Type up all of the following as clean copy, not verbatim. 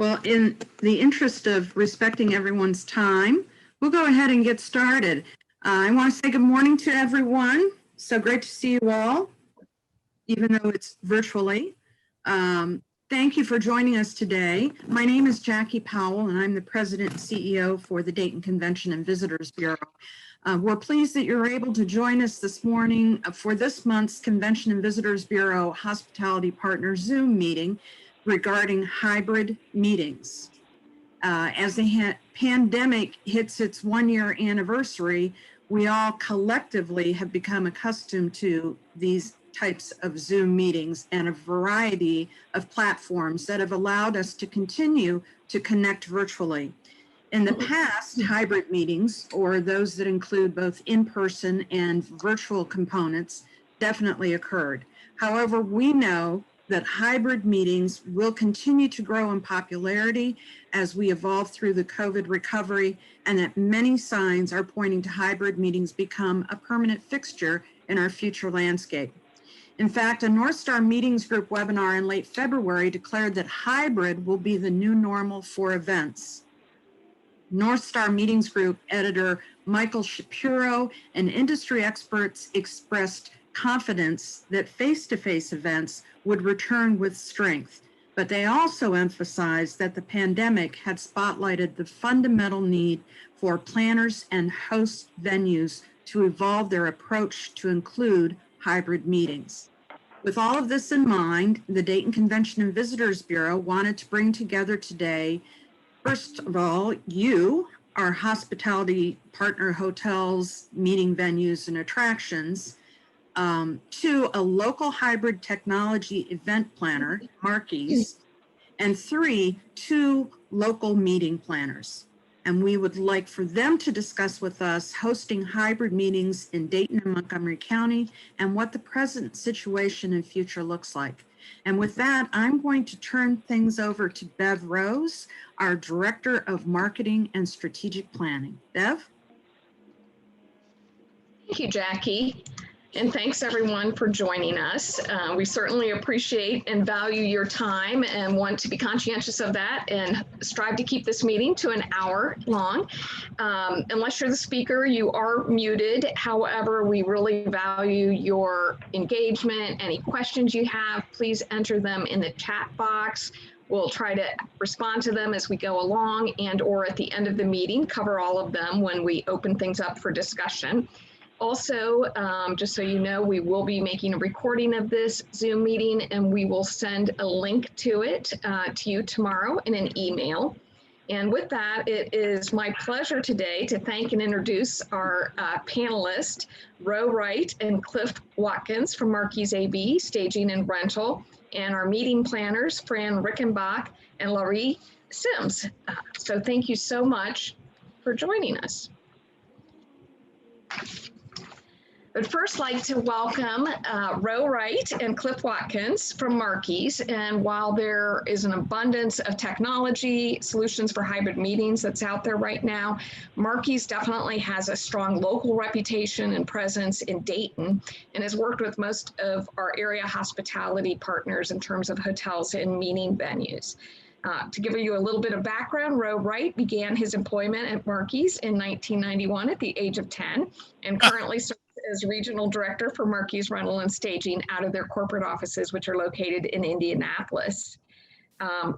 Well, in the interest of respecting everyone's time, we'll go ahead and get started. I want to say good morning to everyone. So great to see you all, even though it's virtually. Thank you for joining us today. My name is Jackie Powell, and I'm the President and CEO for the Dayton Convention and Visitors Bureau. We're pleased that you're able to join us this morning for this month's Convention and Visitors Bureau Hospitality Partner Zoom meeting regarding hybrid meetings. As the pandemic hits its one-year anniversary, we all collectively have become accustomed to these types of Zoom meetings and a variety of platforms that have allowed us to continue to connect virtually. In the past, hybrid meetings, or those that include both in-person and virtual components, definitely occurred. However, we know that hybrid meetings will continue to grow in popularity as we evolve through the COVID recovery, and that many signs are pointing to hybrid meetings become a permanent fixture in our future landscape. In fact, a North Star Meetings Group webinar in late February declared that hybrid will be the new normal for events. North Star Meetings Group editor Michael Shapiro and industry experts expressed confidence that face-to-face events would return with strength, but they also emphasized that the pandemic had spotlighted the fundamental need for planners and host venues to evolve their approach to include hybrid meetings. With all of this in mind, the Dayton Convention and Visitors Bureau wanted to bring together today, first of all, you, our hospitality partner hotels, meeting venues, and attractions, to a local hybrid technology event planner, Marquis, and two local meeting planners. And we would like for them to discuss with us hosting hybrid meetings in Dayton and Montgomery County and what the present situation and future looks like. And with that, I'm going to turn things over to Bev Rose, our Director of Marketing and Strategic Planning. Bev? Thank you, Jackie. And thanks everyone for joining us. We certainly appreciate and value your time and want to be conscientious of that and strive to keep this meeting to an hour long. Unless you're the speaker, you are muted. However, we really value your engagement. Any questions you have, please enter them in the chat box. We'll try to respond to them as we go along and/or at the end of the meeting, cover all of them when we open things up for discussion. Also, just so you know, we will be making a recording of this Zoom meeting and we will send a link to it to you tomorrow in an email. And with that, it is my pleasure today to thank and introduce our panelists, Ro Wright and Cliff Watkins from Marquis AB, Staging and Rental, and our meeting planners, Fran Rickenbach and Laurie Sims. So thank you so much for joining us. I'd first like to welcome Ro Wright and Cliff Watkins from Marquis. And while there is an abundance of technology solutions for hybrid meetings that's out there right now, Marquis definitely has a strong local reputation and presence in Dayton and has worked with most of our area hospitality partners in terms of hotels and meeting venues. To give you a little bit of background, Ro Wright began his employment at Marquis in 1991 at the age of 10 and currently serves as Regional Director for Marquis Rental and Staging out of their corporate offices, which are located in Indianapolis.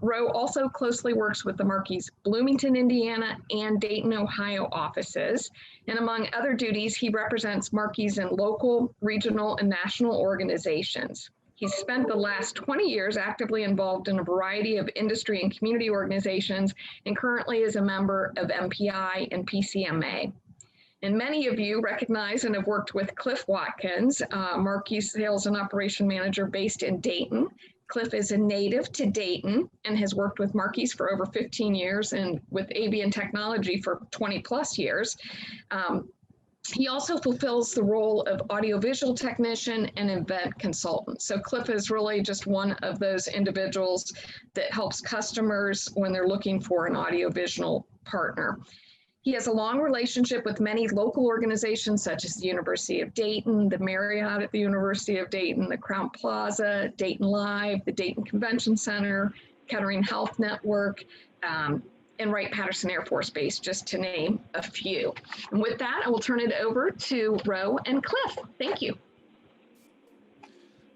Ro also closely works with the Marquis Bloomington, Indiana and Dayton, Ohio offices. And among other duties, he represents Marquis in local, regional, and national organizations. He's spent the last 20 years actively involved in a variety of industry and community organizations and currently is a member of MPI and PCMA. And many of you recognize and have worked with Cliff Watkins, Marquis Sales and Operation Manager based in Dayton. Cliff is a native to Dayton and has worked with Marquis for over 15 years and with ABN Technology for 20 plus years. He also fulfills the role of audiovisual technician and event consultant. So Cliff is really just one of those individuals that helps customers when they're looking for an audiovisual partner. He has a long relationship with many local organizations such as the University of Dayton, the Marriott at the University of Dayton, the Crown Plaza, Dayton Live, the Dayton Convention Center, Kettering Health Network, and Wright-Patterson Air Force Base, just to name a few. And with that, I will turn it over to Ro and Cliff. Thank you.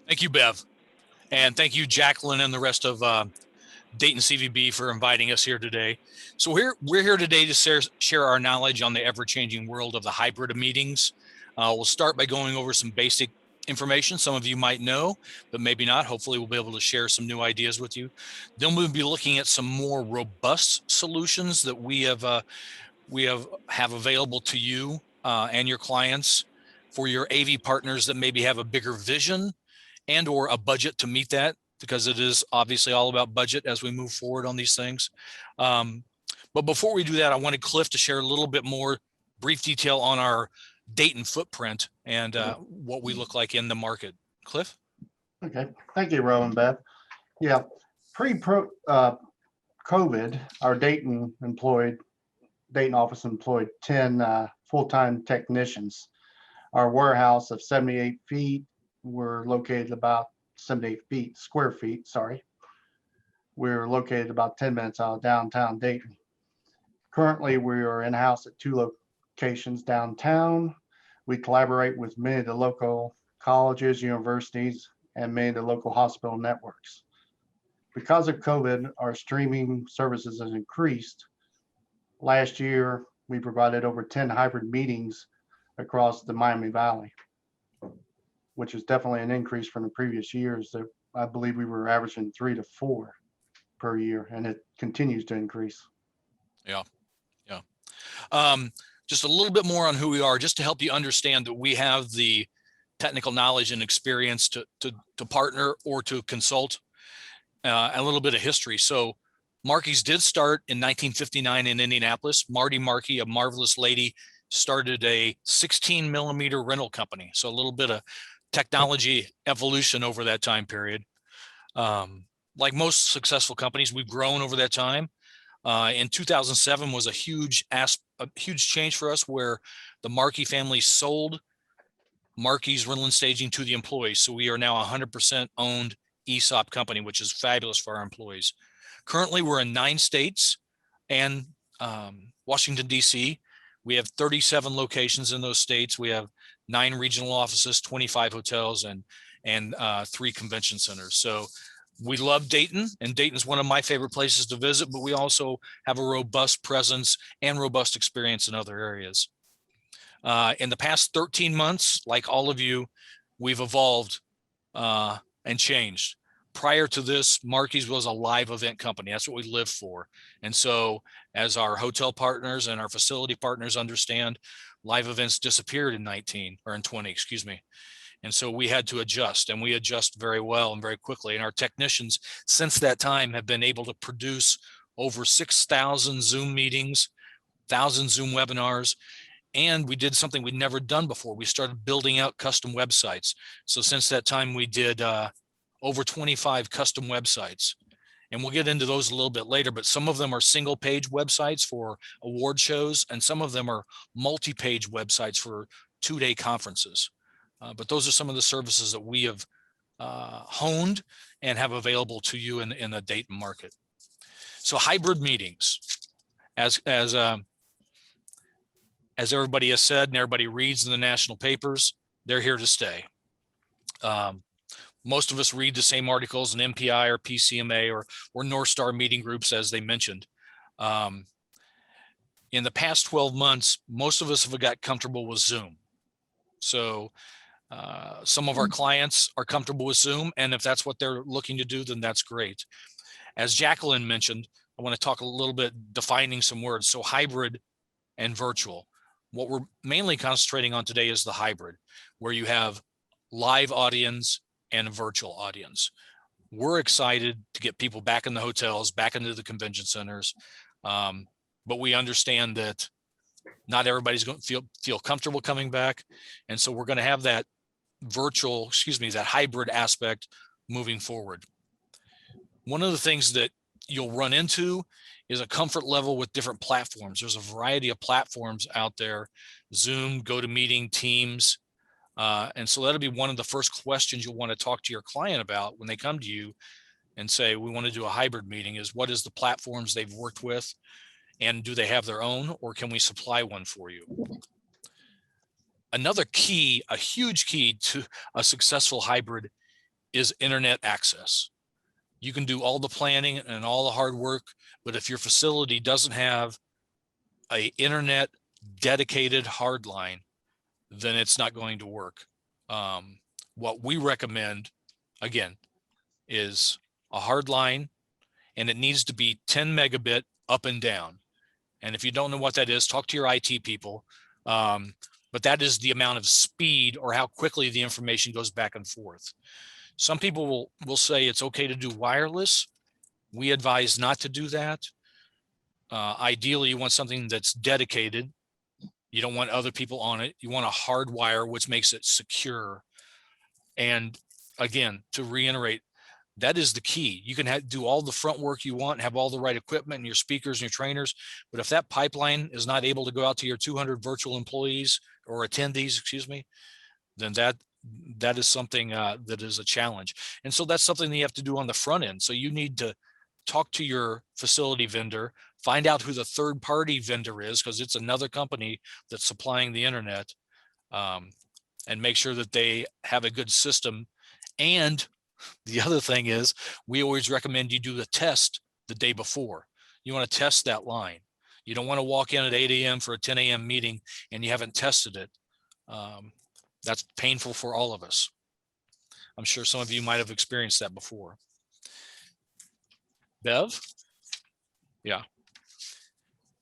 Thank you, Bev. And thank you, Jacqueline, and the rest of Dayton CVB for inviting us here today. So we're here today to share our knowledge on the ever-changing world of the hybrid meetings. We'll start by going over some basic information some of you might know, but maybe not. Hopefully we'll be able to share some new ideas with you. Then we'll be looking at some more robust solutions that we have available to you and your clients for your AV partners that maybe have a bigger vision and or a budget to meet that, because it is obviously all about budget as we move forward on these things. But before we do that, I wanted Cliff to share a little bit more brief detail on our Dayton footprint and what we look like in the market. Cliff? Okay, thank you, Ro and Beth. Yeah, COVID, our Dayton office employed 10 full-time technicians. Our warehouse of 78 feet, we're located about 78 square feet, sorry. We're located about 10 minutes out of downtown Dayton. Currently, we are in-house at 2 locations downtown. We collaborate with many of the local colleges, universities, and many of the local hospital networks. Because of COVID, our streaming services has increased. Last year, we provided over 10 hybrid meetings across the Miami Valley, which is definitely an increase from the previous years. That I believe we were averaging 3 to 4 per year, and it continues to increase. Yeah. Just a little bit more on who we are, just to help you understand that we have the technical knowledge and experience to partner or to consult, a little bit of history. So Markey's did start in 1959 in Indianapolis. Marty Markey, a marvelous lady, started a 16 millimeter rental company. So a little bit of technology evolution over that time period. Like most successful companies, we've grown over that time. In 2007 was a huge change for us, where the Markey family sold Markey's Rental and Staging to the employees. So we are now 100% owned ESOP company, which is fabulous for our employees. Currently, we're in 9 states and Washington, D.C. We have 37 locations in those states. We have 9 regional offices, 25 hotels, and 3 convention centers. So we love Dayton, and Dayton's one of my favorite places to visit, but we also have a robust presence and robust experience in other areas. In the past 13 months, like all of you, we've evolved and changed. Prior to this, Markey's was a live event company. That's what we live for. And so as our hotel partners and our facility partners understand, live events disappeared in 20, excuse me. And so we had to adjust, and we adjust very well and very quickly. And our technicians since that time have been able to produce over 6,000 Zoom meetings, 1,000 Zoom webinars. And we did something we'd never done before. We started building out custom websites. So since that time, we did over 25 custom websites. And we'll get into those a little bit later, but some of them are single page websites for award shows, and some of them are multi-page websites for 2-day conferences. But those are some of the services that we have honed and have available to you in the Dayton market. So hybrid meetings, as everybody has said and everybody reads in the national papers, they're here to stay. Most of us read the same articles in MPI or PCMA or North Star meeting groups, as they mentioned. In the past 12 months, most of us have got comfortable with Zoom. So some of our clients are comfortable with Zoom, and if that's what they're looking to do, then that's great. As Jacqueline mentioned, I want to talk a little bit defining some words. So hybrid and virtual. What we're mainly concentrating on today is the hybrid, where you have live audience and a virtual audience. We're excited to get people back in the hotels, back into the convention centers, but we understand that not everybody's going to feel comfortable coming back, and so we're going to have that that hybrid aspect moving forward. One of the things that you'll run into is a comfort level with different platforms. There's a variety of platforms out there: Zoom, GoToMeeting, Teams. And so that'll be one of the first questions you'll want to talk to your client about when they come to you, and say, we want to do a hybrid meeting, is what is the platforms they've worked with, and do they have their own, or can we supply one for you? Another key, a huge key to a successful hybrid, is internet access. You can do all the planning and all the hard work, but if your facility doesn't have a internet dedicated hard line, then it's not going to work. What we recommend, again, is a hard line, and it needs to be 10 megabit up and down. And if you don't know what that is, talk to your IT people. But that is the amount of speed, or how quickly the information goes back and forth. Some people will say it's okay to do wireless. We advise not to do that. Ideally, you want something that's dedicated. You don't want other people on it. You want a hard wire, which makes it secure. And again, to reiterate, that is the key. You can do all the front work you want, have all the right equipment and your speakers and your trainers. But if that pipeline is not able to go out to your 200 virtual employees or attendees, excuse me, then that is something that is a challenge. And so that's something that you have to do on the front end. So you need to talk to your facility vendor, find out who the third party vendor is, because it's another company that's supplying the internet, and make sure that they have a good system. And the other thing is, we always recommend you do the test the day before. You want to test that line. You don't want to walk in at 8 a.m. for a 10 a.m. meeting and you haven't tested it. That's painful for all of us. I'm sure some of you might have experienced that before. Bev? Yeah.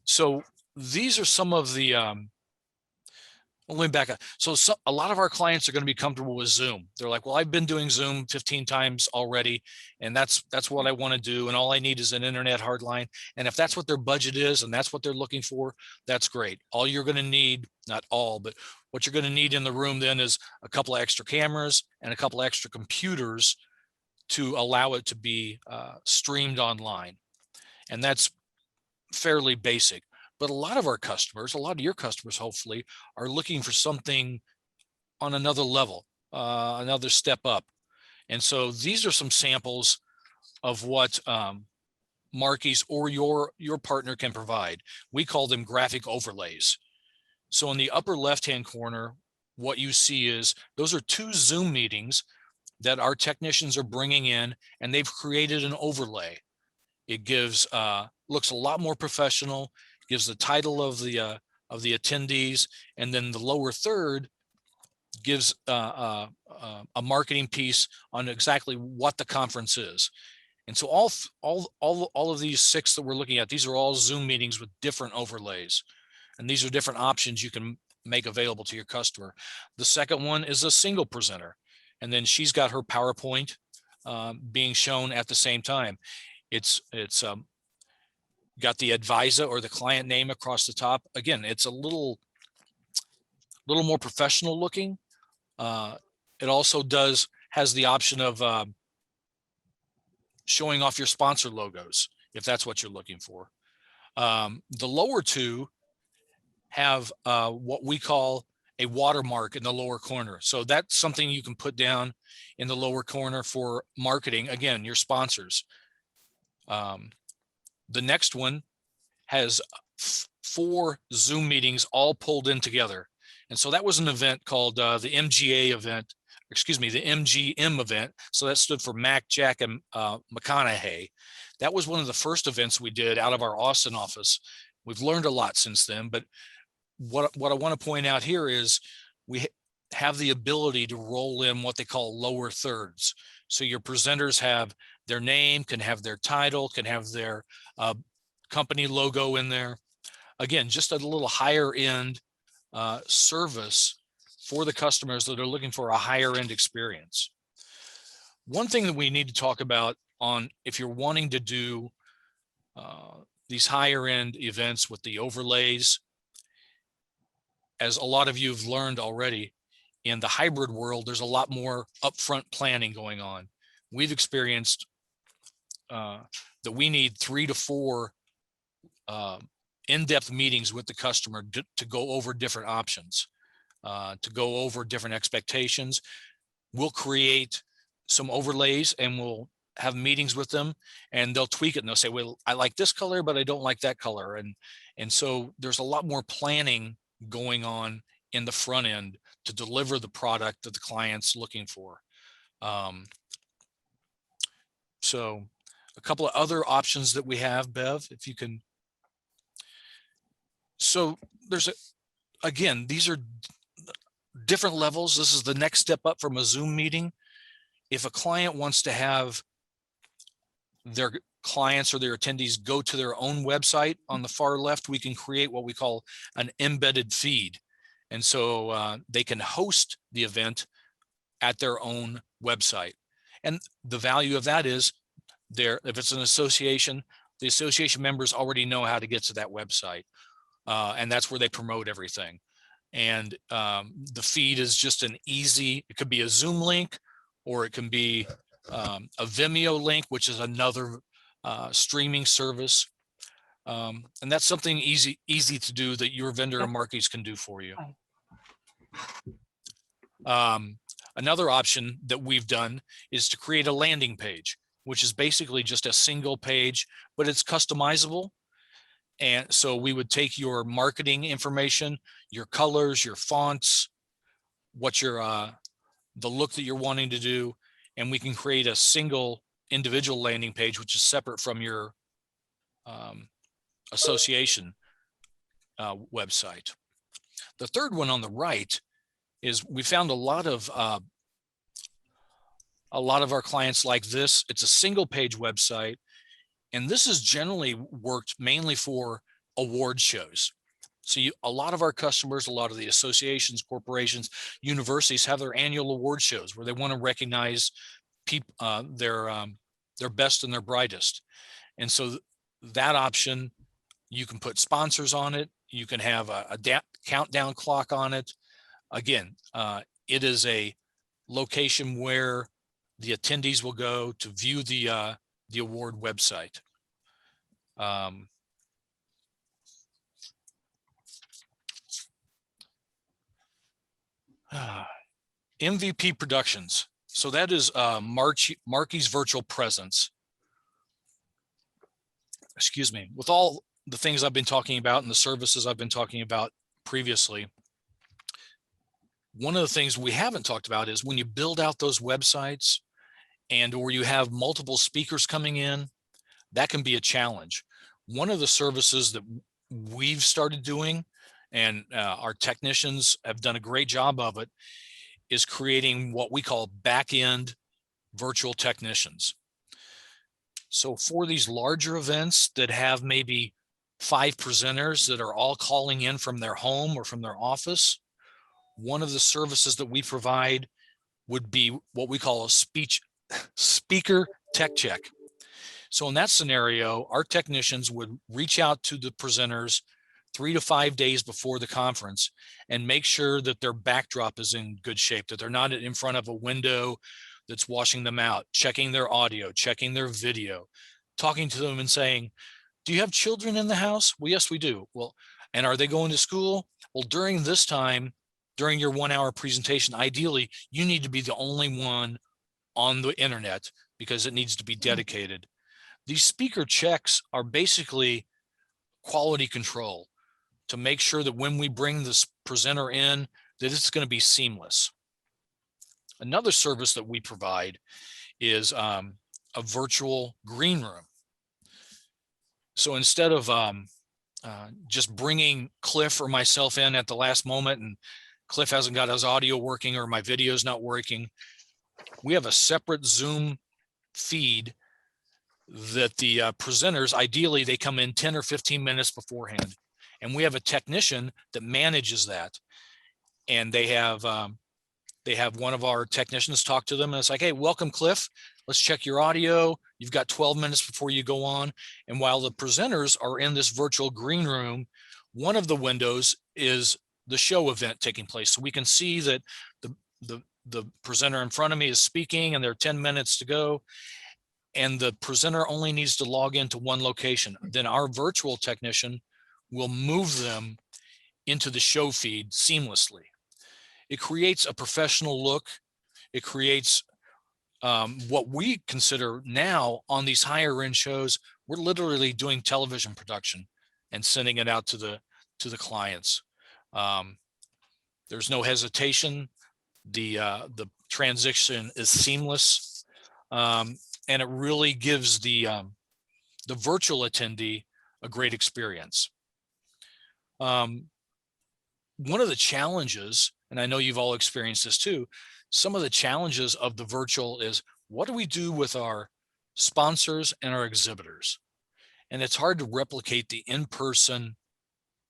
So these are some of the, let me back up. So a lot of our clients are going to be comfortable with Zoom. They're like, well, I've been doing Zoom 15 times already, and that's what I want to do. And all I need is an internet hardline. And if that's what their budget is and that's what they're looking for, that's great. All you're going to need, not all, but what you're going to need in the room then is a couple of extra cameras and a couple of extra computers to allow it to be streamed online. And that's fairly basic. But a lot of our customers, a lot of your customers, hopefully, are looking for something on another level, another step up. And so these are some samples of what Marky's or your partner can provide. We call them graphic overlays. So in the upper left-hand corner, what you see is those are 2 Zoom meetings that our technicians are bringing in, and they've created an overlay. It gives looks a lot more professional, gives the title of the attendees, and then the lower third gives a marketing piece on exactly what the conference is. And so all of these 6 that we're looking at, these are all Zoom meetings with different overlays, and these are different options you can make available to your customer. The second one is a single presenter, and then she's got her PowerPoint being shown at the same time. It's got the advisor or the client name across the top. Again, it's a little more professional looking. It also has the option of showing off your sponsor logos, if that's what you're looking for. The lower 2 have what we call a watermark in the lower corner. So that's something you can put down in the lower corner for marketing, again, your sponsors. The next one has 4 Zoom meetings all pulled in together. And so that was an event called the MGA event, excuse me, the MGM event. So that stood for Mac, Jack, and McConaughey. That was one of the first events we did out of our Austin office. We've learned a lot since then, but what I want to point out here is we have the ability to roll in what they call lower thirds. So your presenters have their name, can have their title, can have their company logo in there. Again, just a little higher end service for the customers that are looking for a higher end experience. One thing that we need to talk about on if you're wanting to do these higher end events with the overlays, as a lot of you have learned already, in the hybrid world, there's a lot more upfront planning going on. We've experienced that we need 3 to 4 in-depth meetings with the customer to go over different options, to go over different expectations. We'll create some overlays and we'll have meetings with them, and they'll tweak it and they'll say, well, I like this color, but I don't like that color. And so there's a lot more planning going on in the front end to deliver the product that the client's looking for. So a couple of other options that we have, Bev, if you can. So there's again, these are different levels. This is the next step up from a Zoom meeting. If a client wants to have their clients or their attendees go to their own website, on the far left, we can create what we call an embedded feed. And so they can host the event at their own website. And the value of that is if it's an association, the association members already know how to get to that website. And that's where they promote everything. And the feed is just an easy, it could be a Zoom link, or it can be a Vimeo link, which is another streaming service. And that's something easy to do that your vendor or marquees can do for you. Another option that we've done is to create a landing page, which is basically just a single page, but it's customizable. And so we would take your marketing information, your colors, your fonts, what your the look that you're wanting to do, and we can create a single individual landing page, which is separate from your association website. The third one on the right is we found a lot of our clients like this. It's a single page website, and this has generally worked mainly for award shows. So a lot of our customers, a lot of the associations, corporations, universities have their annual award shows where they want to recognize their best and their brightest. And so that option, you can put sponsors on it. You can have a countdown clock on it. Again, it is a location where the attendees will go to view the award website. MVP Productions. So that is Marquee's virtual presence. Excuse me. With all the things I've been talking about and the services I've been talking about previously, one of the things we haven't talked about is when you build out those websites or you have multiple speakers coming in, that can be a challenge. One of the services that we've started doing, and our technicians have done a great job of it, is creating what we call back-end virtual technicians. So for these larger events that have maybe 5 presenters that are all calling in from their home or from their office, one of the services that we provide would be what we call a speaker tech check. So in that scenario, our technicians would reach out to the presenters 3 to 5 days before the conference and make sure that their backdrop is in good shape, that they're not in front of a window that's washing them out, checking their audio, checking their video, talking to them and saying, do you have children in the house? Well, yes, we do. Well, and are they going to school? Well, during this time, during your 1-hour presentation, ideally, you need to be the only one on the internet because it needs to be dedicated. These speaker checks are basically quality control to make sure that when we bring this presenter in, that it's going to be seamless. Another service that we provide is a virtual green room. So instead of just bringing Cliff or myself in at the last moment and Cliff hasn't got his audio working or my video is not working, we have a separate Zoom feed that the presenters, ideally, they come in 10 or 15 minutes beforehand. And we have a technician that manages that. And they have one of our technicians talk to them and it's like, hey, welcome, Cliff. Let's check your audio. You've got 12 minutes before you go on. And while the presenters are in this virtual green room, one of the windows is the show event taking place. So we can see that the presenter in front of me is speaking and there are 10 minutes to go. And the presenter only needs to log into one location. Then our virtual technician will move them into the show feed seamlessly. It creates a professional look. It creates what we consider now on these higher end shows, we're literally doing television production and sending it out to the clients. There's no hesitation. The transition is seamless, and it really gives the virtual attendee a great experience. One of the challenges, and I know you've all experienced this too, some of the challenges of the virtual is, what do we do with our sponsors and our exhibitors? And it's hard to replicate the in-person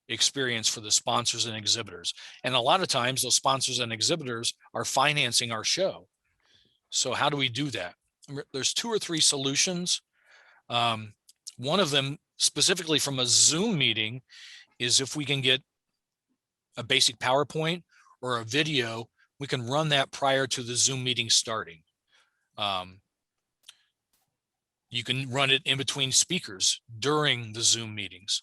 experience for the sponsors and exhibitors. And a lot of times those sponsors and exhibitors are financing our show. So how do we do that? There's 2 or 3 solutions. One of them, specifically from a Zoom meeting, is if we can get a basic PowerPoint or a video, we can run that prior to the Zoom meeting starting. You can run it in between speakers during the Zoom meetings.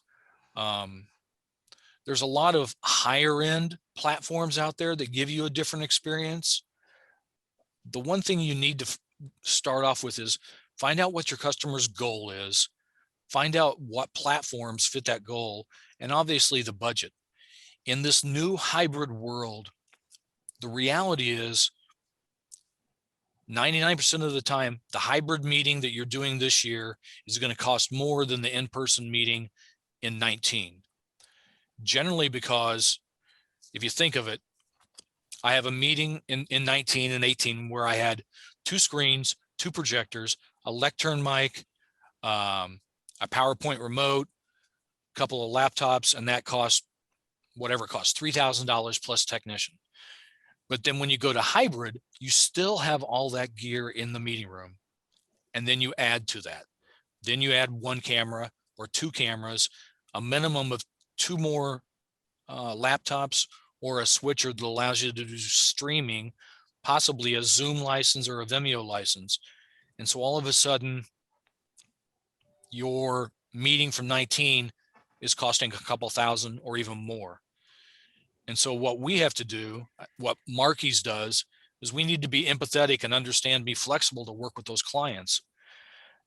There's a lot of higher end platforms out there that give you a different experience. The one thing you need to start off with is find out what your customer's goal is, find out what platforms fit that goal, and obviously the budget. In this new hybrid world, the reality is 99% of the time, the hybrid meeting that you're doing this year is going to cost more than the in-person meeting in 19. Generally, because if you think of it, I have a meeting in 19 and 18 where I had 2 screens, 2 projectors, a lectern mic, a PowerPoint remote, a couple of laptops, and that cost whatever it costs, $3,000 plus technician. But then when you go to hybrid, you still have all that gear in the meeting room. And then you add to that. Then you add 1 camera or 2 cameras, a minimum of 2 more laptops, or a switcher that allows you to do streaming, possibly a Zoom license or a Vimeo license. And so all of a sudden, your meeting from 19 is costing a couple thousand or even more. And so what we have to do, what Marquis does, is we need to be empathetic and understand, be flexible to work with those clients.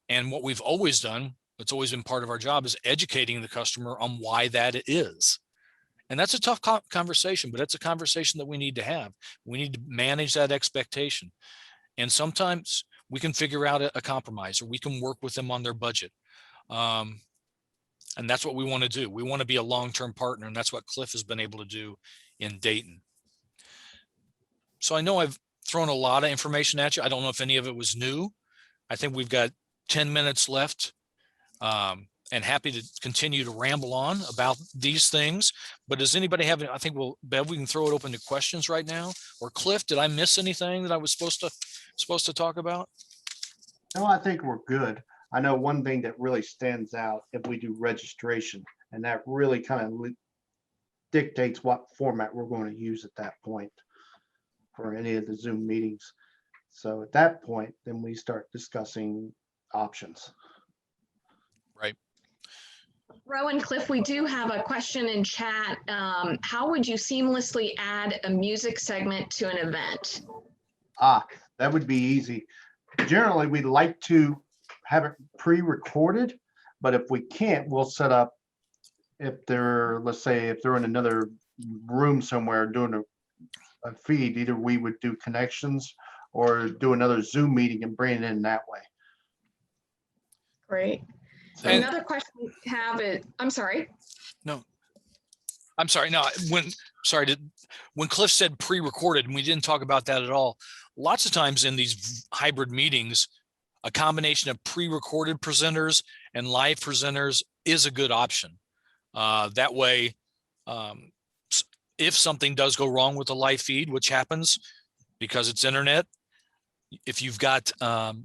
And what we've always done, it's always been part of our job, is educating the customer on why that is. And that's a tough conversation, but it's a conversation that we need to have. We need to manage that expectation. And sometimes we can figure out a compromise, or we can work with them on their budget. And that's what we want to do. We want to be a long-term partner, and that's what Cliff has been able to do in Dayton. So I know I've thrown a lot of information at you. I don't know if any of it was new. I think we've got 10 minutes left, and happy to continue to ramble on about these things. But does anybody have any? I think Bev, we can throw it open to questions right now. Or Cliff, did I miss anything that I was supposed to talk about? No, I think we're good. I know one thing that really stands out if we do registration, and that really kind of dictates what format we're going to use at that point for any of the Zoom meetings. So at that point, then we start discussing options. Right. Rowan, Cliff, we do have a question in chat. How would you seamlessly add a music segment to an event? That would be easy. Generally, we'd like to have it pre-recorded, but if we can't, we'll set up, let's say if they're in another room somewhere doing a feed, either we would do connections or do another Zoom meeting and bring it in that way. Great. So, Another question we have is, I'm sorry. No, I'm sorry. No, when Cliff said pre-recorded, and we didn't talk about that at all. Lots of times in these hybrid meetings, a combination of pre-recorded presenters and live presenters is a good option. That way, if something does go wrong with the live feed, which happens because it's internet, if you've got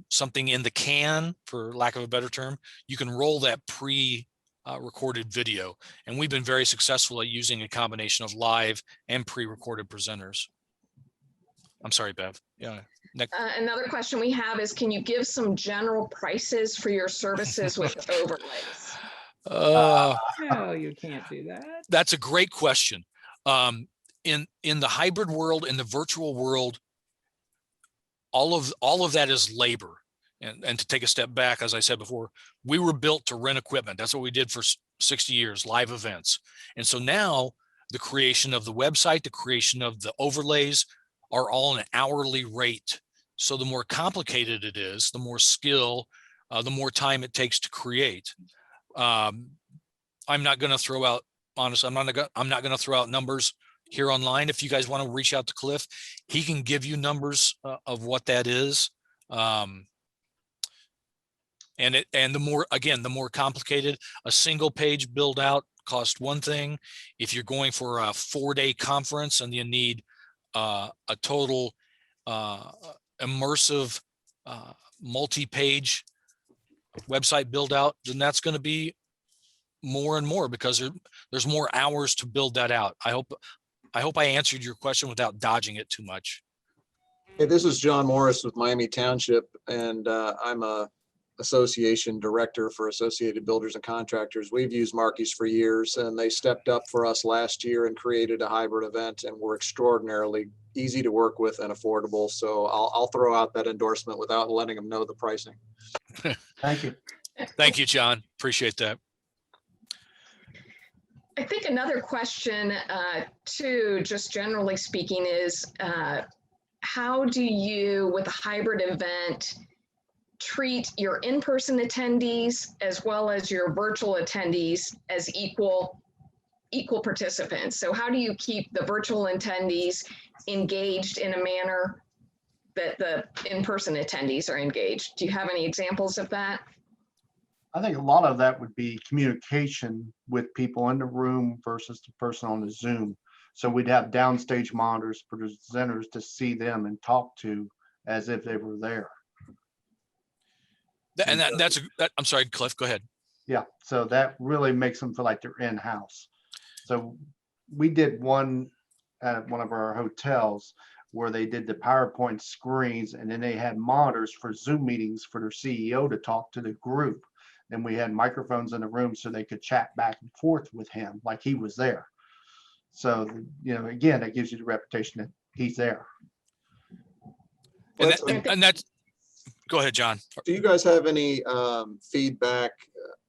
something in the can, for lack of a better term, you can roll that pre-recorded video. And we've been very successful at using a combination of live and pre-recorded presenters. I'm sorry, Bev. Yeah. Another question we have is, can you give some general prices for your services with overlays? No, you can't do that. That's a great question. In the hybrid world, in the virtual world, all of that is labor. And to take a step back, as I said before, we were built to rent equipment. That's what we did for 60 years, live events. And so now the creation of the website, the creation of the overlays are all an hourly rate. So the more complicated it is, the more skill, the more time it takes to create. I'm not going to throw out, honestly, I'm not going to throw out numbers here online. If you guys want to reach out to Cliff, he can give you numbers of what that is. And the more complicated, a single page build out costs one thing. If you're going for a 4-day conference and you need a total immersive multi-page website build out, then that's going to be more and more, because there's more hours to build that out. I hope I answered your question without dodging it too much. Hey, this is John Morris with Miami Township, and I'm a association director for Associated Builders and Contractors. We've used Markey's for years, and they stepped up for us last year and created a hybrid event, and we're extraordinarily easy to work with and affordable. So I'll throw out that endorsement without letting them know the pricing. Thank you. Thank you, John. Appreciate that. I think another question too, just generally speaking, is how do you, with a hybrid event, treat your in-person attendees as well as your virtual attendees as equal participants? So how do you keep the virtual attendees engaged in a manner that the in-person attendees are engaged? Do you have any examples of that? I think a lot of that would be communication with people in the room versus the person on the Zoom. So we'd have downstage monitors for presenters to see them and talk to as if they were there. I'm sorry, Cliff, go ahead. Yeah, so that really makes them feel like they're in-house. So we did one at one of our hotels where they did the PowerPoint screens, and then they had monitors for Zoom meetings for their CEO to talk to the group. And we had microphones in the room so they could chat back and forth with him like he was there. So, again, that gives you the reputation that he's there. And that's, go ahead, John. Do you guys have any feedback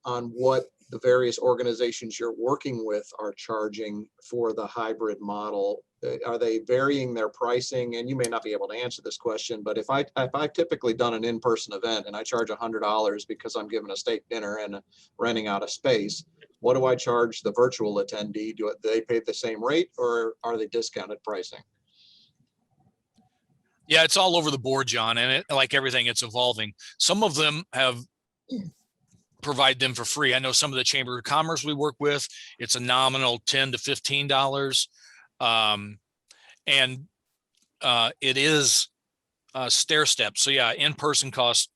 on what the various organizations you're working with are charging for the hybrid model? Are they varying their pricing? And you may not be able to answer this question, but if I've typically done an in-person event and I charge $100 because I'm giving a steak dinner and renting out a space, what do I charge the virtual attendee? Do they pay the same rate, or are they discounted pricing? Yeah, it's all over the board, John, and like everything, it's evolving. Some of them have provide them for free. I know some of the Chamber of Commerce we work with, it's a nominal $10 to $15. And it is stair step. So yeah, in-person costs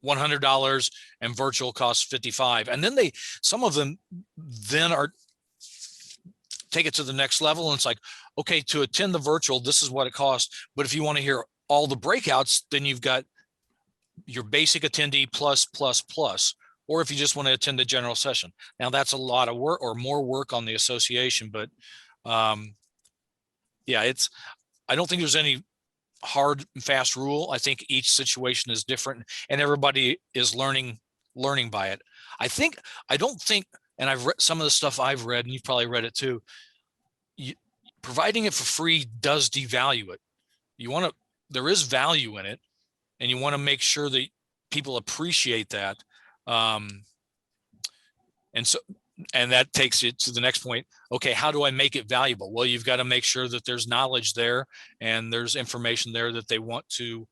$100 and virtual costs $55. And then some of them then take it to the next level. And it's like, okay, to attend the virtual, this is what it costs. But if you want to hear all the breakouts, then you've got your basic attendee plus. Or if you just want to attend the general session. Now that's a lot of work, or more work on the association, but yeah, I don't think there's any hard and fast rule. I think each situation is different and everybody is learning by it. I don't think, and I've read some of the stuff I've read, and you've probably read it too, providing it for free does devalue it. There is value in it, and you want to make sure that people appreciate that. And that takes it to the next point. Okay, how do I make it valuable? Well, you've got to make sure that there's knowledge there and there's information there that they want to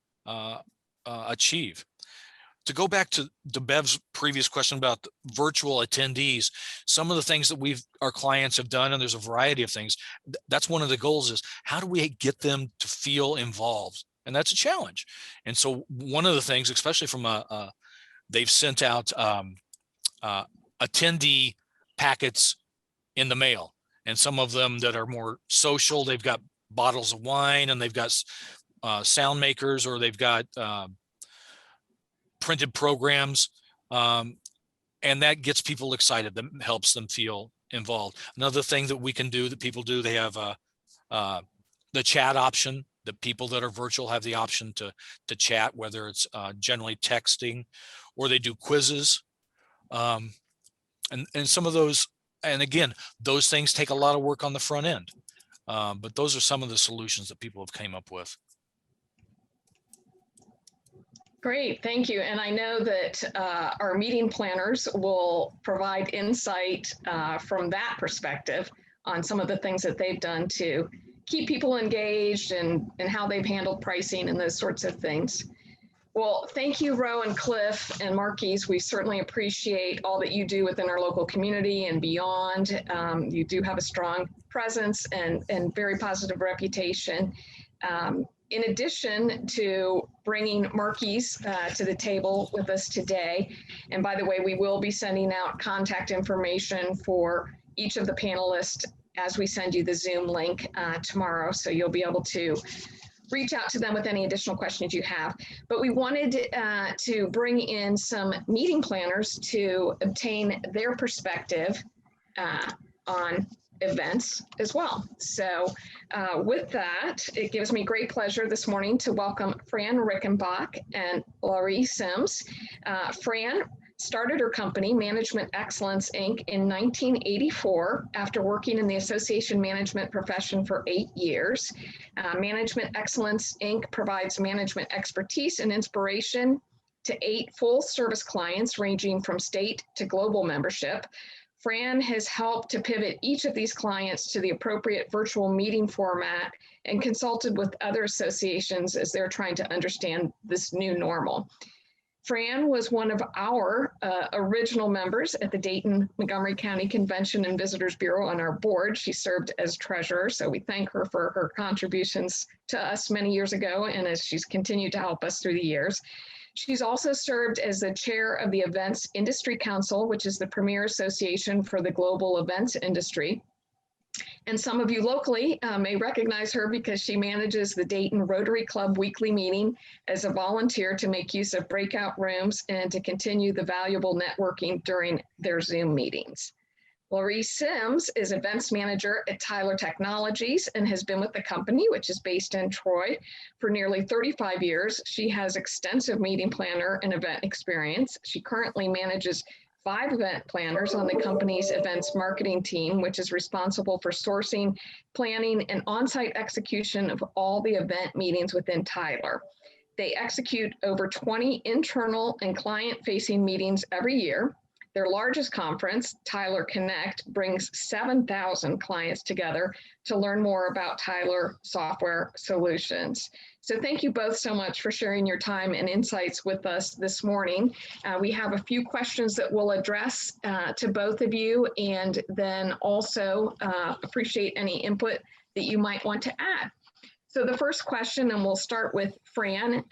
achieve. To go back to Bev's previous question about virtual attendees, some of the things that our clients have done, and there's a variety of things, that's one of the goals, is how do we get them to feel involved? And that's a challenge. And so one of the things, especially from they've sent out attendee packets in the mail, and some of them that are more social, they've got bottles of wine, and they've got sound makers, or they've got printed programs, and that gets people excited. That helps them feel involved. Another thing that we can do, that people do, they have the chat option The people that are virtual have the option to chat, whether it's generally texting or they do quizzes. And some of those, and again, those things take a lot of work on the front end. But those are some of the solutions that people have came up with. Great, thank you. And I know that our meeting planners will provide insight from that perspective on some of the things that they've done to keep people engaged and how they've handled pricing and those sorts of things. Well, thank you, Ro and Cliff and Marquise. We certainly appreciate all that you do within our local community and beyond. You do have a strong presence and very positive reputation. In addition to bringing Marquise to the table with us today, and by the way, we will be sending out contact information for each of the panelists as we send you the Zoom link tomorrow, so you'll be able to reach out to them with any additional questions you have. But we wanted to bring in some meeting planners to obtain their perspective on events as well. So with that, it gives me great pleasure this morning to welcome Fran Rickenbach and Laurie Sims. Fran started her company, Management Excellence, Inc. in 1984 after working in the association management profession for 8 years. Management Excellence, Inc. provides management expertise and inspiration to 8 full-service clients ranging from state to global membership. Fran has helped to pivot each of these clients to the appropriate virtual meeting format and consulted with other associations as they're trying to understand this new normal. Fran was one of our original members at the Dayton Montgomery County Convention and Visitors Bureau on our board. She served as treasurer, so we thank her for her contributions to us many years ago and as she's continued to help us through the years. She's also served as the chair of the Events Industry Council, which is the premier association for the global events industry. And some of you locally may recognize her because she manages the Dayton Rotary Club weekly meeting as a volunteer to make use of breakout rooms and to continue the valuable networking during their Zoom meetings. Laurie Sims is events manager at Tyler Technologies and has been with the company, which is based in Troy, for nearly 35 years. She has extensive meeting planner and event experience. She currently manages 5 event planners on the company's events marketing team, which is responsible for sourcing, planning, and on-site execution of all the event meetings within Tyler. They execute over 20 internal and client-facing meetings every year. Their largest conference, Tyler Connect, brings 7,000 clients together to learn more about Tyler software solutions. So thank you both so much for sharing your time and insights with us this morning. We have a few questions that we'll address to both of you, and then also appreciate any input that you might want to add. So the first question, and we'll start with Fran,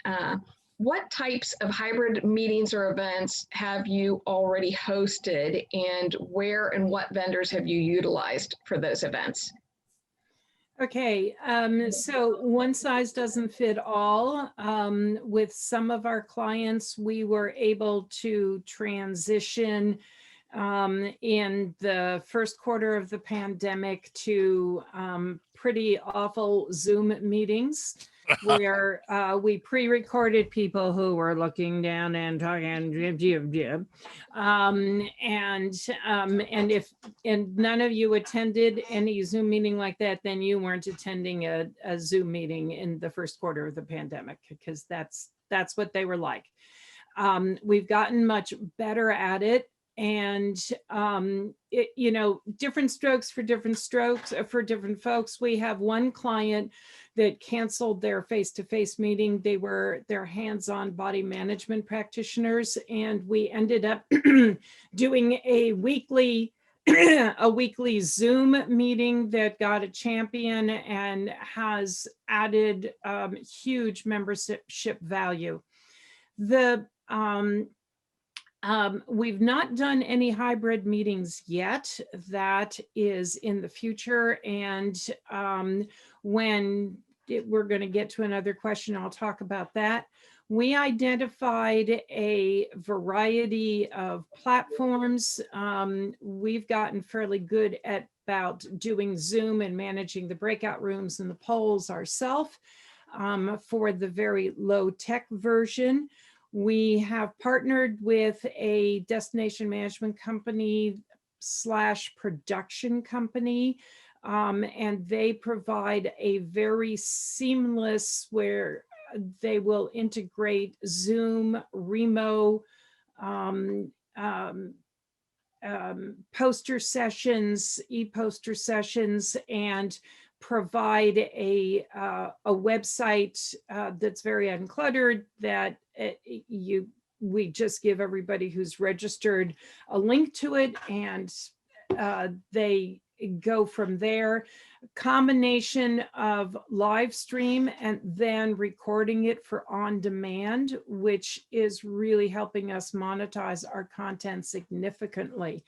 what types of hybrid meetings or events have you already hosted, and where and what vendors have you utilized for those events? Okay, so one size doesn't fit all. With some of our clients, we were able to transition in the first quarter of the pandemic to pretty awful Zoom meetings where we pre-recorded people who were looking down and talking jib. And none of you attended any Zoom meeting like that, then you weren't attending a Zoom meeting in the first quarter of the pandemic, because that's what they were like. We've gotten much better at it. And, you know, different strokes for different folks. We have one client that canceled their face-to-face meeting. They're hands-on body management practitioners, and we ended up doing a weekly Zoom meeting that got a champion and has added huge membership value. We've not done any hybrid meetings yet. That is in the future. And we're going to get to another question, I'll talk about that. We identified a variety of platforms. We've gotten fairly good at about doing Zoom and managing the breakout rooms and the polls ourselves. for the very low tech version. We have partnered with a destination management company / production company, and they provide a very seamless where they will integrate Zoom, Remo, poster sessions, e-poster sessions, and provide a website that's very uncluttered that we just give everybody who's registered a link to it, and they go from there. Combination of live stream and then recording it for on demand, which is really helping us monetize our content significantly.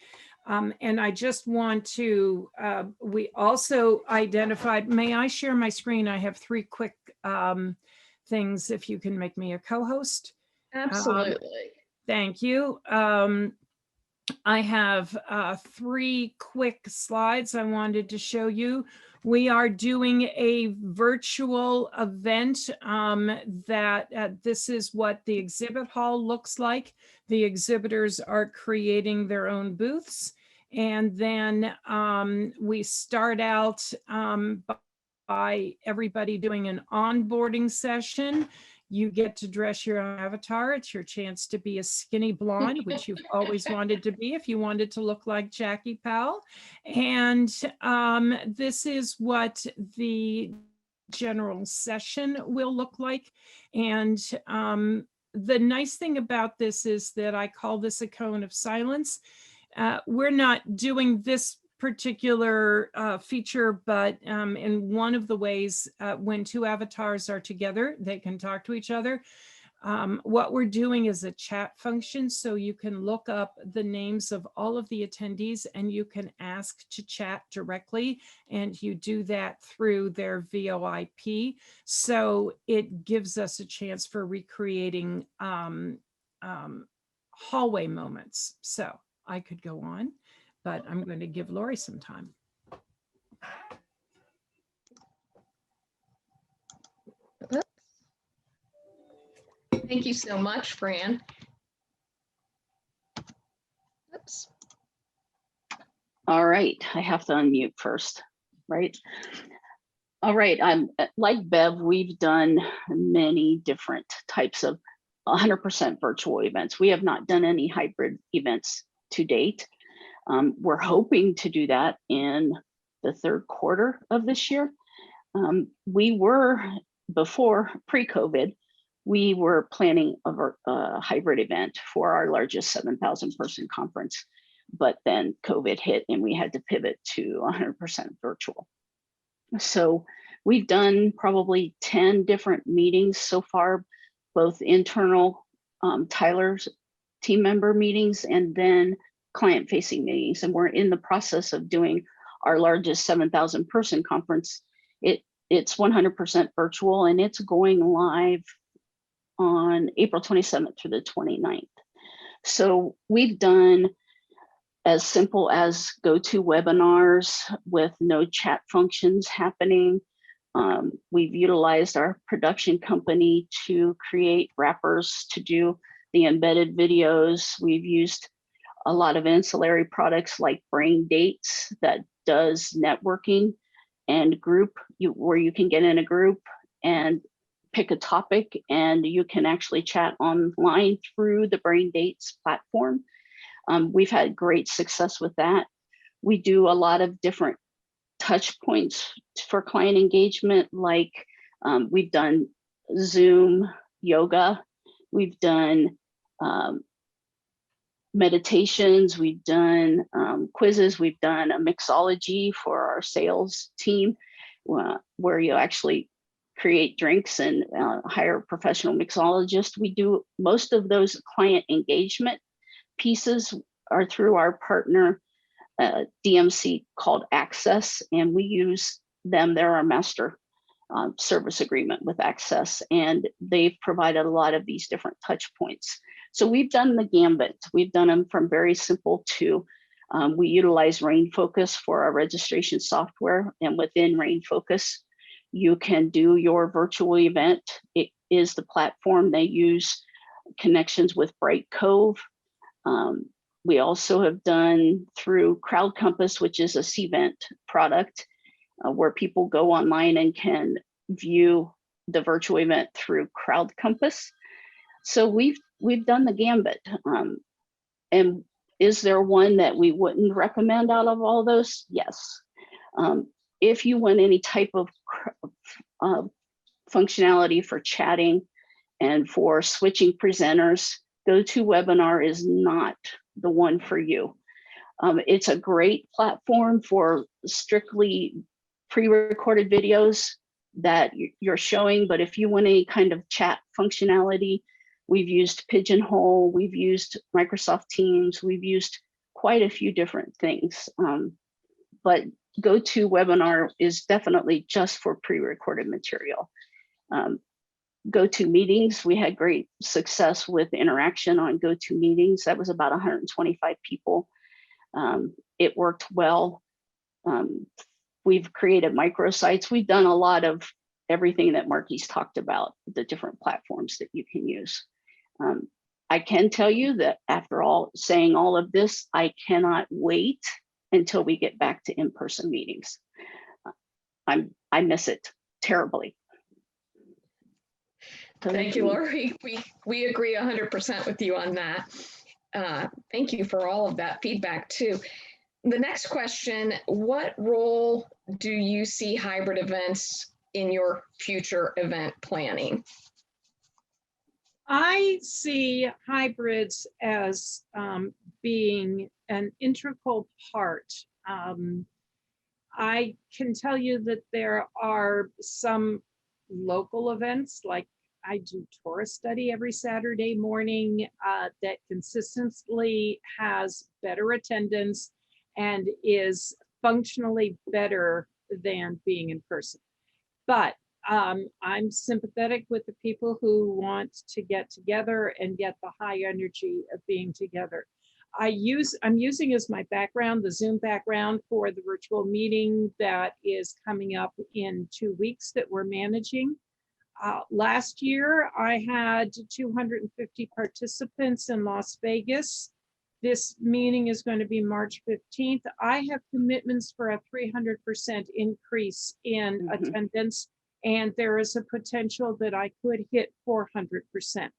And I just want to, we also identified, may I share my screen? I have 3 quick things if you can make me a co-host. Absolutely. Thank you. I have 3 quick slides I wanted to show you. We are doing a virtual event that this is what the exhibit hall looks like. The exhibitors are creating their own booths. And then we start out by everybody doing an onboarding session. You get to dress your own avatar. It's your chance to be a skinny blonde, which you've always wanted to be if you wanted to look like Jackie Powell. And this is what the general session will look like. And the nice thing about this is that I call this a cone of silence. We're not doing this particular feature, but in one of the ways when 2 avatars are together, they can talk to each other. What we're doing is a chat function, so you can look up the names of all of the attendees and you can ask to chat directly, and you do that through their VoIP. So it gives us a chance for recreating hallway moments. So I could go on, but I'm going to give Laurie some time. Oops. Thank you so much, Fran. Oops. All right, I have to unmute first, right? All right, I'm like Bev, we've done many different types of 100% virtual events. We have not done any hybrid events to date. We're hoping to do that in the 3rd quarter of this year. We were, before pre-COVID, we were planning a hybrid event for our largest 7,000 person conference, but then COVID hit and we had to pivot to 100% virtual. So we've done probably 10 different meetings so far, both internal Tyler's team member meetings and then client-facing meetings, and we're in the process of doing our largest 7,000 person conference. It's 100% virtual, and it's going live on April 27th through the 29th. So we've done as simple as go-to webinars with no chat functions happening. We've utilized our production company to create wrappers to do the embedded videos. We've used a lot of ancillary products like Brain Dates that does networking and group, where you can get in a group and pick a topic and you can actually chat online through the Brain Dates platform. We've had great success with that. We do a lot of different touch points for client engagement, like we've done Zoom yoga, we've done meditations, we've done quizzes, we've done a mixology for our sales team, where you actually create drinks and hire a professional mixologist. We do most of those client engagement pieces are through our partner DMC called Access, and we use them. They're our master service agreement with Access, and they've provided a lot of these different touch points. So we've done the gambit. We've done them from very simple to, we utilize RainFocus for our registration software, and within RainFocus, You can do your virtual event. It is the platform they use, connections with Bright Cove. We also have done through Crowd Compass, which is a Cvent product, where people go online and can view the virtual event through Crowd Compass. So we've done the gambit. And is there one that we wouldn't recommend out of all those? Yes. If you want any type of functionality for chatting and for switching presenters, GoToWebinar is not the one for you. It's a great platform for strictly pre-recorded videos that you're showing, but if you want any kind of chat functionality, we've used Pigeonhole, we've used Microsoft Teams, we've used quite a few different things. But GoToWebinar is definitely just for pre-recorded material. GoToMeetings, we had great success with interaction on GoToMeetings. That was about 125 people. It worked well. We've created microsites. We've done a lot of everything that Marky's talked about, the different platforms that you can use. I can tell you that after all saying all of this, I cannot wait until we get back to in-person meetings. I miss it terribly. Thank you, Laurie. We agree 100% with you on that. Thank you for all of that feedback too. The next question, what role do you see hybrid events in your future event planning? I see hybrids as being an integral part. I can tell you that there are some local events, like I do tourist study every Saturday morning that consistently has better attendance and is functionally better than being in person. But I'm sympathetic with the people who want to get together and get the high energy of being together. I'm using as my background, the Zoom background for the virtual meeting that is coming up in 2 weeks that we're managing. Last year, I had 250 participants in Las Vegas. This meeting is going to be March 15th. I have commitments for a 300% increase in attendance, and there is a potential that I could hit 400%.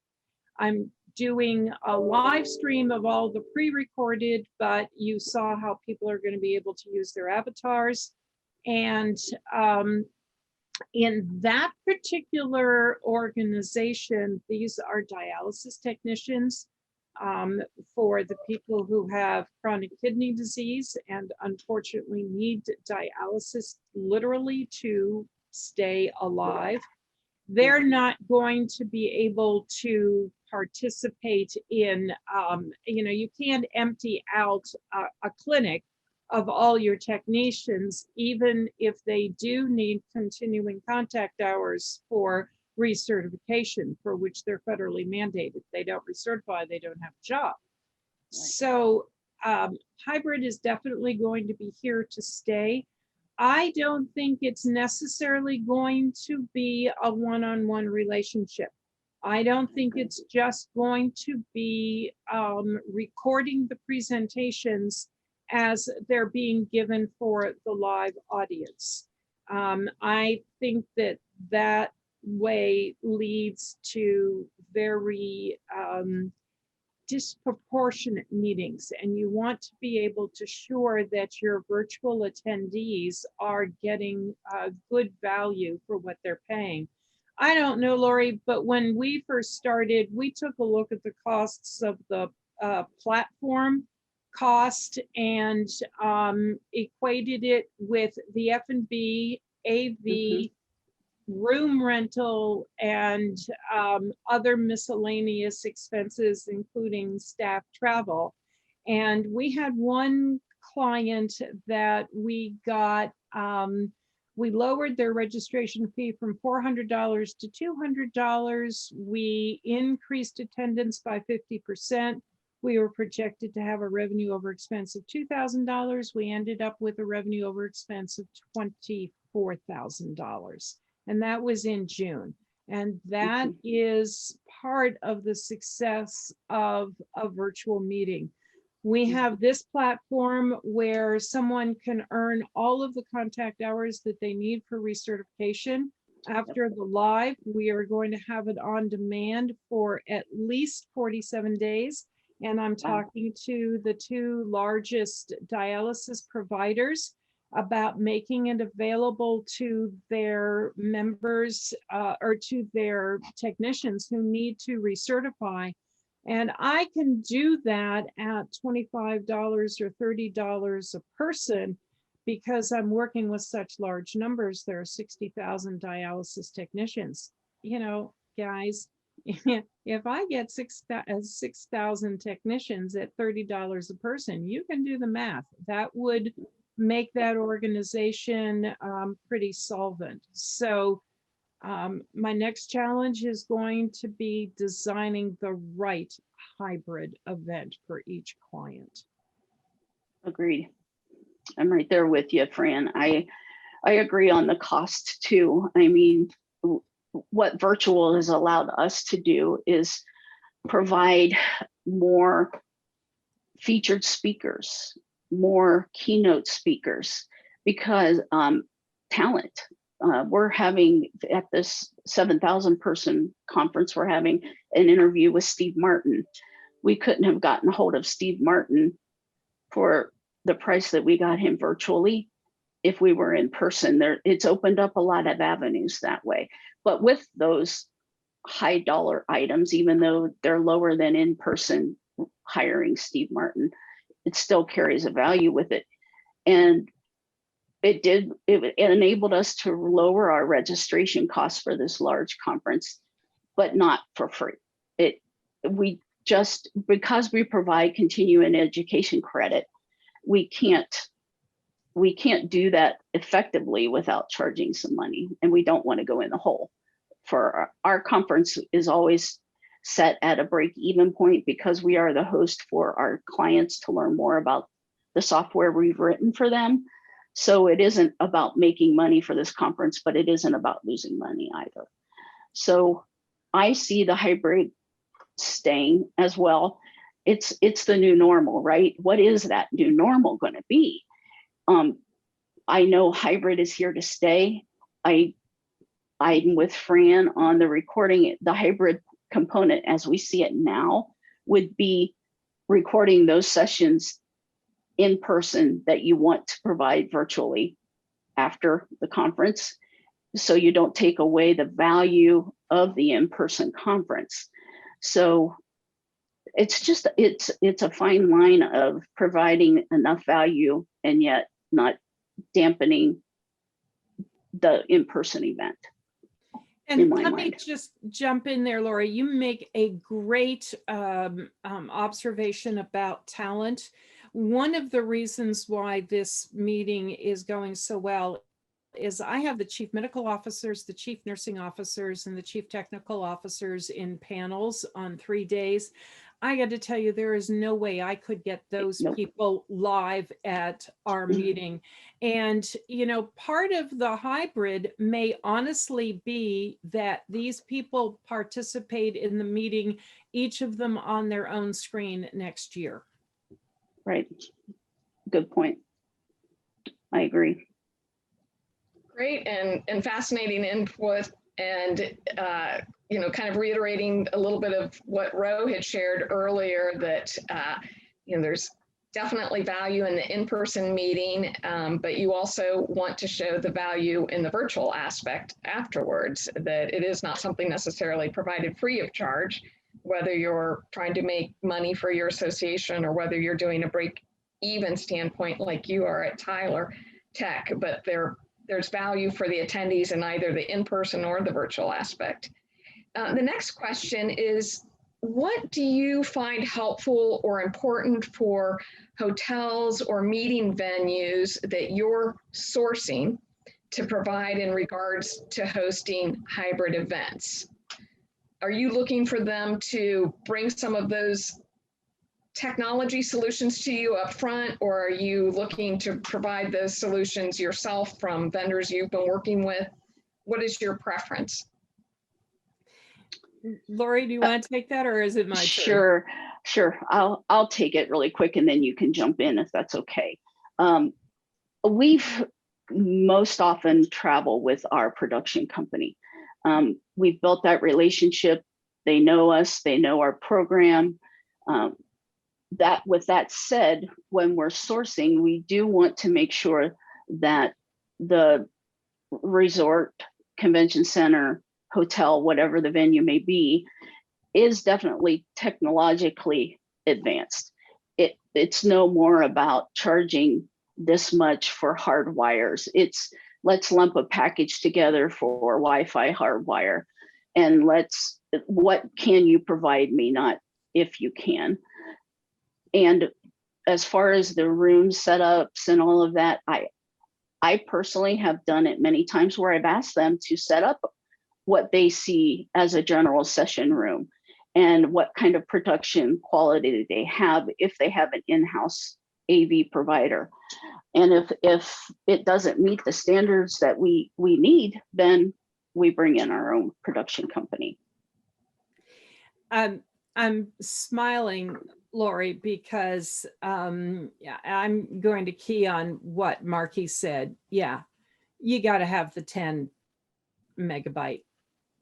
I'm doing a live stream of all the pre-recorded, but you saw how people are going to be able to use their avatars. And in that particular organization, these are dialysis technicians for the people who have chronic kidney disease and unfortunately need dialysis literally to stay alive. They're not going to be able to participate in, you can't empty out a clinic of all your technicians, even if they do need continuing contact hours for recertification, for which they're federally mandated. They don't recertify, they don't have a job. Right. So hybrid is definitely going to be here to stay. I don't think it's necessarily going to be a one-on-one relationship. I don't think it's just going to be recording the presentations as they're being given for the live audience. I think that that way leads to very disproportionate meetings, and you want to be able to assure that your virtual attendees are getting good value for what they're paying. I don't know, Laurie, but when we first started, we took a look at the costs of the platform cost and equated it with the F&B, AV, room rental, and other miscellaneous expenses, including staff travel. And we had one client that we got, we lowered their registration fee from $400 to $200. We increased attendance by 50%. We were projected to have a revenue over expense of $2,000. We ended up with a revenue over expense of $24,000. and that was in June. And that is part of the success of a virtual meeting. We have this platform where someone can earn all of the contact hours that they need for recertification. After the live, we are going to have it on demand for at least 47 days. And I'm talking to the two largest dialysis providers about making it available to their members or to their technicians who need to recertify. And I can do that at $25 or $30 a person because I'm working with such large numbers. There are 60,000 dialysis technicians. You know, guys, if I get 6,000 technicians at $30 a person, you can do the math. That would make that organization pretty solvent. So my next challenge is going to be designing the right hybrid event for each client. Agreed. I'm right there with you, Fran. I agree on the cost too. I mean, what virtual has allowed us to do is provide more featured speakers, more keynote speakers, because talent. We're having at this 7,000 person conference, we're having an interview with Steve Martin. We couldn't have gotten a hold of Steve Martin for the price that we got him virtually if we were in person. It's opened up a lot of avenues that way. But with those high dollar items, even though they're lower than in person hiring Steve Martin, it still carries a value with it. And it enabled us to lower our registration costs for this large conference, but not for free. Because we provide continuing education credit, we can't do that effectively without charging some money, and we don't want to go in the hole. For our conference is always set at a break-even point because we are the host for our clients to learn more about the software we've written for them. So it isn't about making money for this conference, but it isn't about losing money either. So I see the hybrid staying as well. It's the new normal, right? What is that new normal going to be? I know hybrid is here to stay. I'm with Fran on the recording. The hybrid component as we see it now would be recording those sessions in person that you want to provide virtually after the conference, so you don't take away the value of the in-person conference. So it's a fine line of providing enough value and yet not dampening the in-person event. And let me just jump in there, Laurie. You make a great observation about talent. One of the reasons why this meeting is going so well is I have the chief medical officers, the chief nursing officers, and the chief technical officers in panels on 3 days. I got to tell you, there is no way I could get those people live at our meeting. And, you know, part of the hybrid may honestly be that these people participate in the meeting, each of them on their own screen next year. Right. Good point. I agree. Great and fascinating input, and you know, kind of reiterating a little bit of what Ro had shared earlier, that you know, there's definitely value in the in-person meeting, but you also want to show the value in the virtual aspect afterwards, that it is not something necessarily provided free of charge, whether you're trying to make money for your association or whether you're doing a break-even standpoint like you are at Tyler Tech, but there's value for the attendees in either the in-person or the virtual aspect. The next question is, what do you find helpful or important for hotels or meeting venues that you're sourcing to provide in regards to hosting hybrid events? Are you looking for them to bring some of those technology solutions to you up front, or are you looking to provide those solutions yourself from vendors you've been working with? what is your preference? Laurie, do you want to take that, or is it my turn? Sure, sure. I'll take it really quick and then you can jump in if that's okay. We've most often travel with our production company. We've built that relationship. They know us, they know our program. With that said, when we're sourcing, we do want to make sure that the resort, convention center, hotel, whatever the venue may be, is definitely technologically advanced. It's no more about charging this much for hard wires. It's let's lump a package together for Wi-Fi hardwire, and what can you provide me, not if you can. And as far as the room setups and all of that, I personally have done it many times where I've asked them to set up what they see as a general session room and what kind of production quality they have if they have an in-house AV provider. And if it doesn't meet the standards that we need, then we bring in our own production company. I'm smiling, Laurie, because yeah, I'm going to key on what Marky said. Yeah, you got to have the 10 megabyte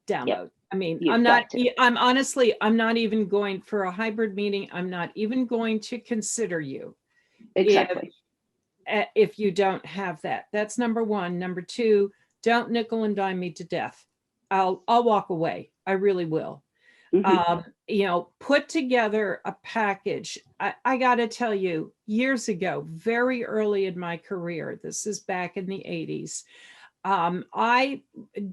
download. Yep. I mean, I'm not even going for a hybrid meeting. I'm not even going to consider you. Exactly. If you don't have that. That's number one. Number two, don't nickel and dime me to death. I'll walk away. I really will. Mm-hmm. Put together a package. I got to tell you, years ago, very early in my career, this is back in the 80s, I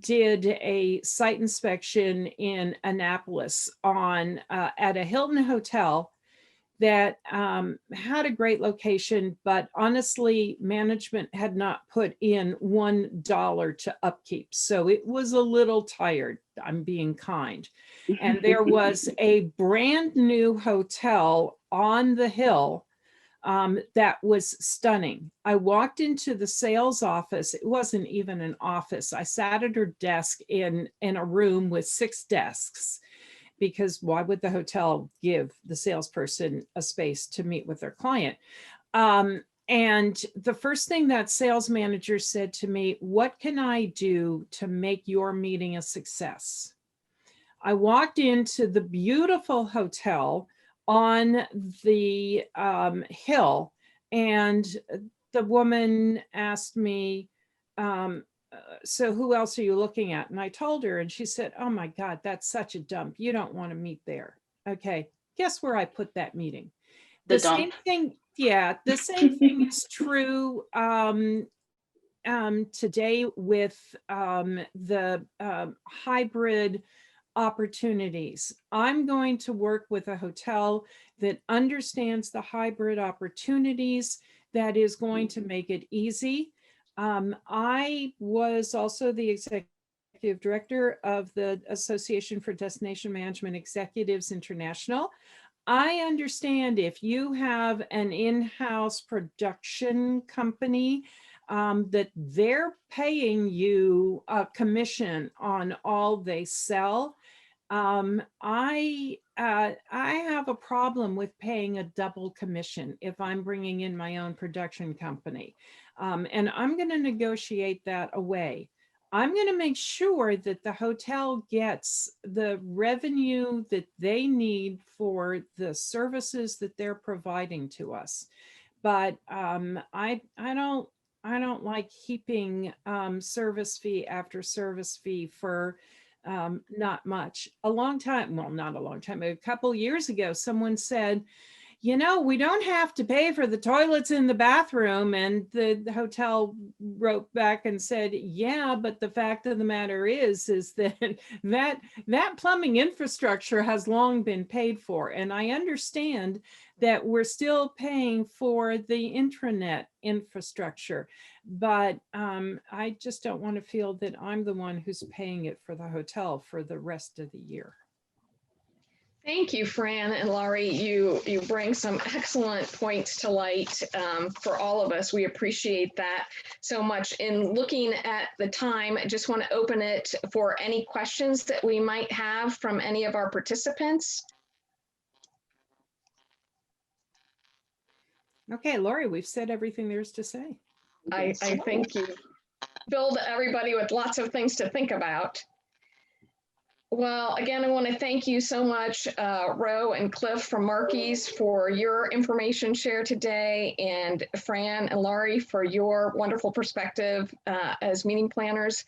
did a site inspection in Annapolis at a Hilton hotel that had a great location, but honestly, management had not put in $1 to upkeep. So it was a little tired. I'm being kind. And there was a brand new hotel on the hill that was stunning. I walked into the sales office. It wasn't even an office. I sat at her desk in a room with 6 desks, because why would the hotel give the salesperson a space to meet with their client? And the first thing that sales manager said to me, what can I do to make your meeting a success? I walked into the beautiful hotel on the hill, and the woman asked me, so who else are you looking at? And I told her, and she said, oh my God, that's such a dump. You don't want to meet there. Okay, guess where I put that meeting? The same thing. Yeah, the same thing is true today with the hybrid opportunities. I'm going to work with a hotel that understands the hybrid opportunities, that is going to make it easy. I was also the executive director of the Association for Destination Management Executives International. I understand if you have an in-house production company that they're paying you a commission on all they sell. I have a problem with paying a double commission if I'm bringing in my own production company. And I'm going to negotiate that away. I'm going to make sure that the hotel gets the revenue that they need for the services that they're providing to us. But I don't like heaping service fee after service fee for not much. A long time, well, not a long time, a couple years ago, someone said, we don't have to pay for the toilets in the bathroom. And the hotel wrote back and said, yeah, but the fact of the matter is that plumbing infrastructure has long been paid for. And I understand that we're still paying for the intranet infrastructure, but I just don't want to feel that I'm the one who's paying it for the hotel for the rest of the year. Thank you, Fran and Laurie. You bring some excellent points to light for all of us. We appreciate that so much. In looking at the time, I just want to open it for any questions that we might have from any of our participants. Okay, Laurie, we've said everything there's to say. I think you filled everybody with lots of things to think about. Well, again, I want to thank you so much, Ro and Cliff from Markey's, for your information shared today, and Fran and Laurie for your wonderful perspective as meeting planners.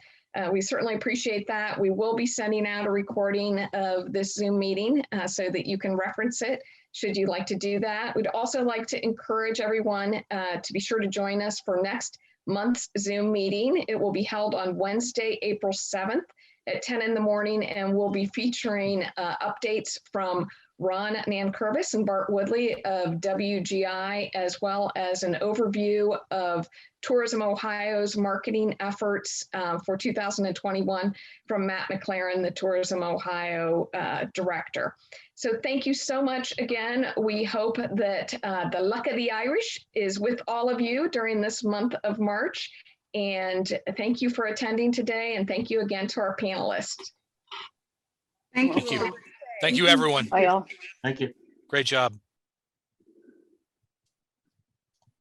We certainly appreciate that. We will be sending out a recording of this Zoom meeting so that you can reference it should you like to do that. We'd also like to encourage everyone to be sure to join us for next month's Zoom meeting. It will be held on Wednesday, April 7th at 10 in the morning, and we'll be featuring updates from Ron Nankervis and Bart Woodley of WGI, as well as an overview of Tourism Ohio's marketing efforts for 2021 from Matt McLaren, the Tourism Ohio director. So thank you so much again. We hope that the luck of the Irish is with all of you during this month of March. And thank you for attending today. And thank you again to our panelists. Thank Thank you. you. Thank you, everyone. Bye, all. Thank you. Great job.